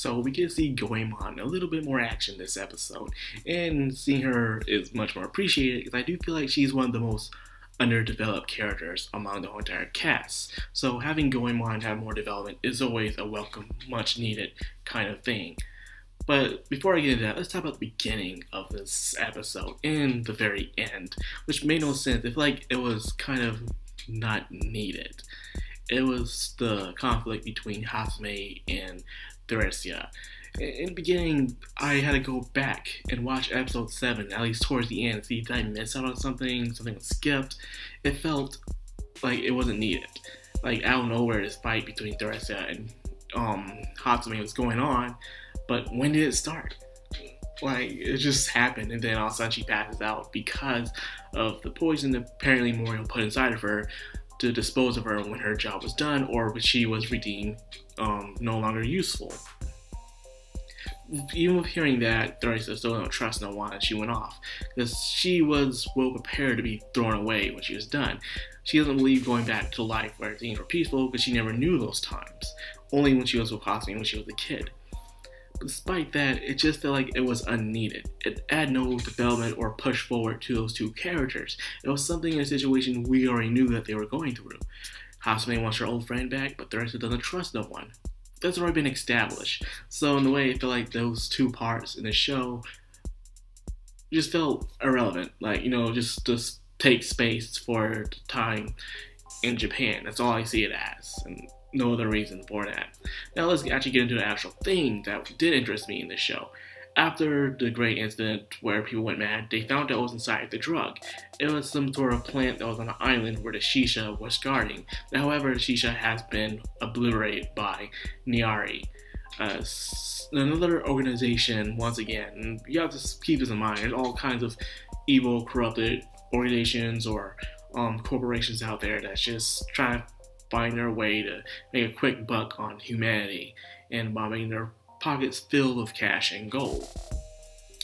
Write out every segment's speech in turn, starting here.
So we get to see Goemon a little bit more action this episode, and seeing her is much more appreciated because I do feel like she's one of the most underdeveloped characters among the whole entire cast. So having Goemon have more development is always a welcome, much needed kind of thing. But before I get into that, let's talk about the beginning of this episode and the very end, which made no sense. I feel like it was kind of not needed. It was the conflict between Hasume and Theresia. In the beginning, I had to go back and watch episode 7, at least towards the end, see did I miss out on something was skipped. It felt like it wasn't needed. Like, out of nowhere, this fight between Theresia and Hasume was going on, but when did it start? Like, it just happened, and then all of a sudden she passes out because of the poison that apparently Moriel put inside of her to dispose of her when her job was done, or when she was redeemed no longer useful. Even with hearing that, Theresia still don't trust no one, and she went off. Because she was well prepared to be thrown away when she was done. She doesn't believe going back to life where things were peaceful because she never knew those times. Only when she was with Hasume when she was a kid. Despite that, it just felt like it was unneeded. It had no development or push forward to those two characters. It was something in a situation we already knew that they were going through. Hasume wants her old friend back, but Theresia doesn't trust no one. That's already been established. So in a way, I feel like those two parts in the show just felt irrelevant. Like, just take space for time in Japan. That's all I see it as. And no other reason for that. Now let's actually get into the actual thing that did interest me in this show. After the great incident where people went mad, they found out what was inside the drug. It was some sort of plant that was on an island where the Shisha was guarding. However, the Shisha has been obliterated by Niari. Another organization, once again, you have to keep this in mind, there's all kinds of evil, corrupted organizations or corporations out there that's just trying to find their way to make a quick buck on humanity and by making their pockets filled with cash and gold.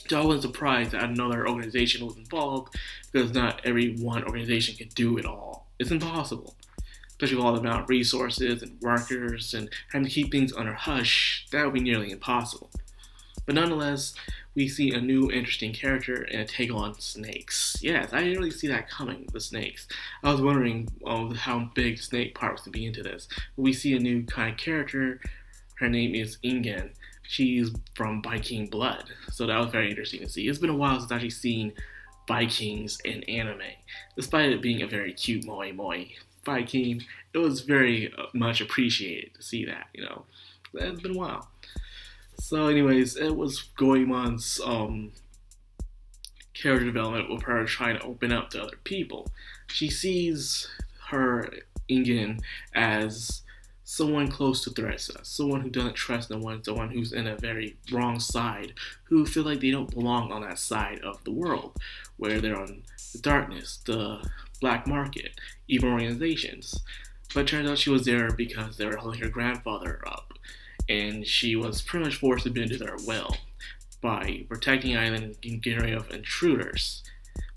So I wasn't surprised that another organization was involved because not every one organization can do it all. It's impossible. Especially with all the amount of resources and workers and having to keep things under hush, that would be nearly impossible. But nonetheless, we see a new interesting character and a take on snakes. Yes, I didn't really see that coming, the snakes. I was wondering how big the snake part was to be into this. But we see a new kind of character. Her name is Ingen. She's from Viking blood. So that was very interesting to see. It's been a while since I've actually seen Vikings in anime. Despite it being a very cute moe moe Viking, it was very much appreciated to see that, It's been a while. So anyways, it was Goemon's character development with her trying to open up to other people. She sees her Ingen as someone close to Theresia, someone who doesn't trust no one, someone who's in a very wrong side, who feel like they don't belong on that side of the world, where they're on the darkness, the black market, evil organizations. But it turns out she was there because they were holding her grandfather up, and she was pretty much forced to bend to their will by protecting the island and getting rid of intruders.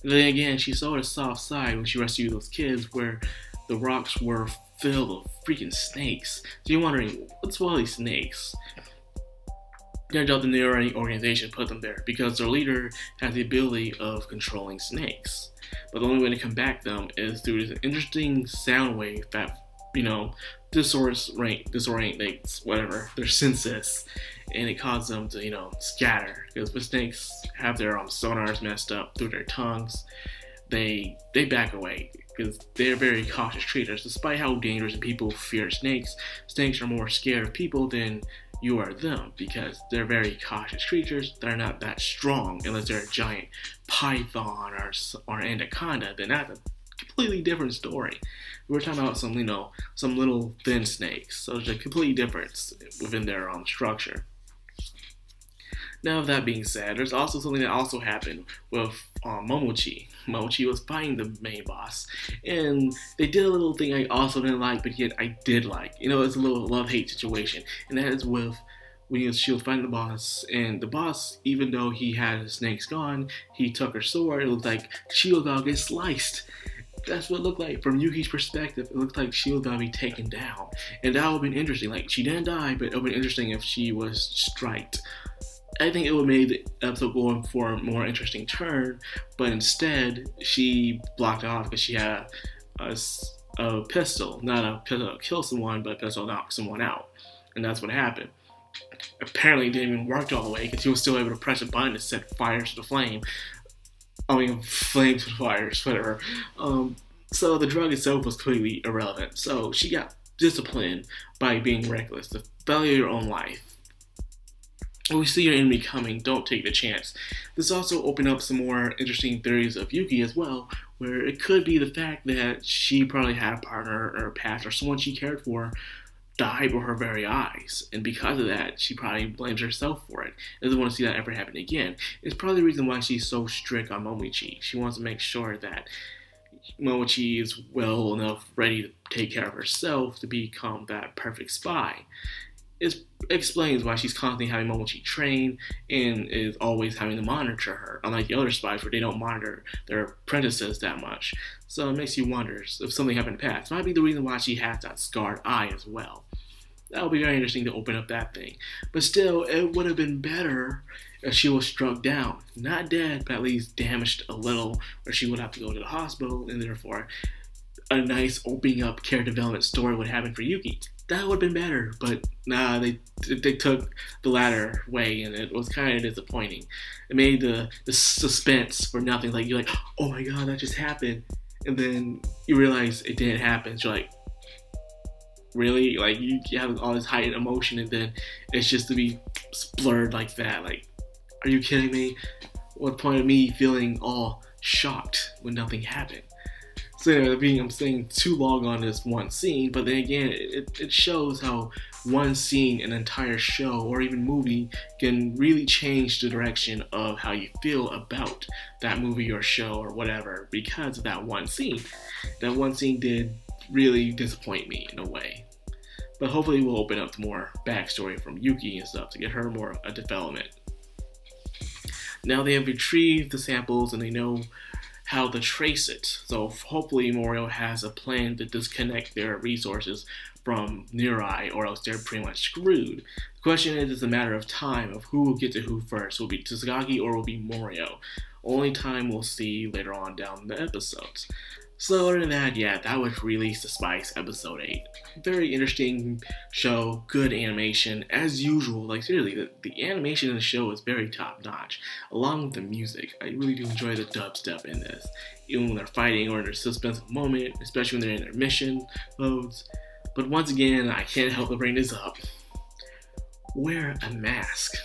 But then again, she saw the soft side when she rescued those kids where the rocks were filled with freaking snakes. So you're wondering, what's with all these snakes? Turns out the Niari organization put them there because their leader has the ability of controlling snakes. But the only way to combat them is through this interesting sound wave that, disorientates whatever their senses, and it causes them to, scatter. Because the snakes have their sonars messed up through their tongues, they back away because they're very cautious creatures. Despite how dangerous people fear snakes, snakes are more scared of people than you are them because they're very cautious creatures. They're not that strong unless they're a giant python or anaconda. Then that's a completely different story. We're talking about some little thin snakes, so there's a complete difference within their structure. Now, with that being said, there's also something that also happened with Momochi. Momochi was fighting the main boss, and they did a little thing I also didn't like, but yet I did like. It's a little love-hate situation, and that is with when she was fighting the boss, and the boss, even though he had his snakes gone, he took her sword. It looked like she was about to get sliced. That's what it looked like. From Yuki's perspective, it looked like she was gonna be taken down. And that would have been interesting. Like, she didn't die, but it would have been interesting if she was striked. I think it would have made the episode going for a more interesting turn, but instead, she blocked it off because she had a pistol. Not a pistol to kill someone, but a pistol to knock someone out. And that's what happened. Apparently, it didn't even work all the way because he was still able to press a button to set fire to the flame. Flame to the fires, whatever. So the drug itself was completely irrelevant. So she got disciplined by being reckless. The value of your own life. When we see your enemy coming, don't take the chance. This also opened up some more interesting theories of Yuki as well, where it could be the fact that she probably had a partner or a past or someone she cared for died before her very eyes, and because of that, she probably blames herself for it. Doesn't want to see that ever happen again. It's probably the reason why she's so strict on Momochi. She wants to make sure that Momochi is well enough ready to take care of herself to become that perfect spy. It explains why she's constantly having Momochi train and is always having to monitor her, unlike the other spies where they don't monitor their apprentices that much. So it makes you wonder if something happened in the past. It might be the reason why she has that scarred eye as well. That would be very interesting to open up that thing. But still, it would have been better if she was struck down. Not dead, but at least damaged a little, where she would have to go to the hospital, and therefore a nice opening up character development story would happen for Yuki. That would have been better, but nah, they took the latter way, and it was kind of disappointing. It made the suspense for nothing. Like, you're like, oh my god, that just happened, and then you realize it didn't happen. So you're like, really? Like, you have all this heightened emotion, and then it's just to be blurred like that. Like, are you kidding me? What point of me feeling all shocked when nothing happened? So anyway, I'm staying too long on this one scene, but then again, it shows how one scene, an entire show, or even movie can really change the direction of how you feel about that movie or show or whatever because of that one scene. That one scene did really disappoint me in a way. But hopefully we'll open up to more backstory from Yuki and stuff to get her more a development. Now they have retrieved the samples and they know how to trace it. So hopefully Morio has a plan to disconnect their resources from Nirai, or else they're pretty much screwed. The question is, it's a matter of time of who will get to who first. Will it be Tsusagaki or will it be Morio? Only time we'll see later on down the episodes. So other than that, yeah, that was released to Spyce episode 8. Very interesting show, good animation, as usual. Like seriously, the animation in the show is very top notch, along with the music. I really do enjoy the dubstep in this, even when they're fighting or in their suspense moment, especially when they're in their mission modes. But once again, I can't help but bring this up. Wear a mask.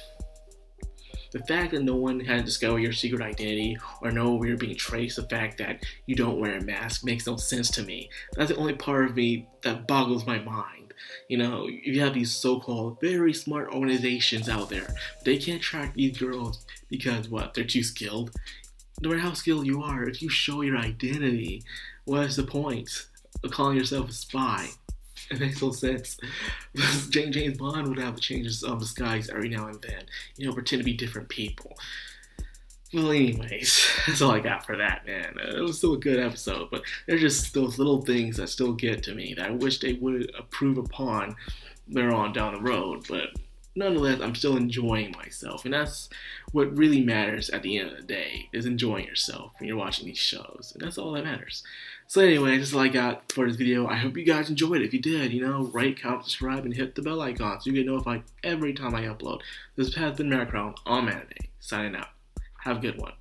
The fact that no one had discovered your secret identity or know where you're being traced, the fact that you don't wear a mask makes no sense to me. That's the only part of me that boggles my mind. You know, you have these so-called very smart organizations out there. They can't track these girls because, what, they're too skilled? No matter how skilled you are, if you show your identity, what is the point of calling yourself a spy? It makes no sense. James Bond would have to change his disguise every now and then. You know, pretend to be different people. Well, anyways, that's all I got for that, man. It was still a good episode, but there's just those little things that still get to me that I wish they would improve upon later on down the road. But nonetheless, I'm still enjoying myself, and that's what really matters at the end of the day, is enjoying yourself when you're watching these shows, and that's all that matters. So anyway, that's all I got for this video. I hope you guys enjoyed it. If you did, rate, comment, subscribe, and hit the bell icon so you get notified every time I upload. This has been Madcrown on Anime, signing out. Have a good one.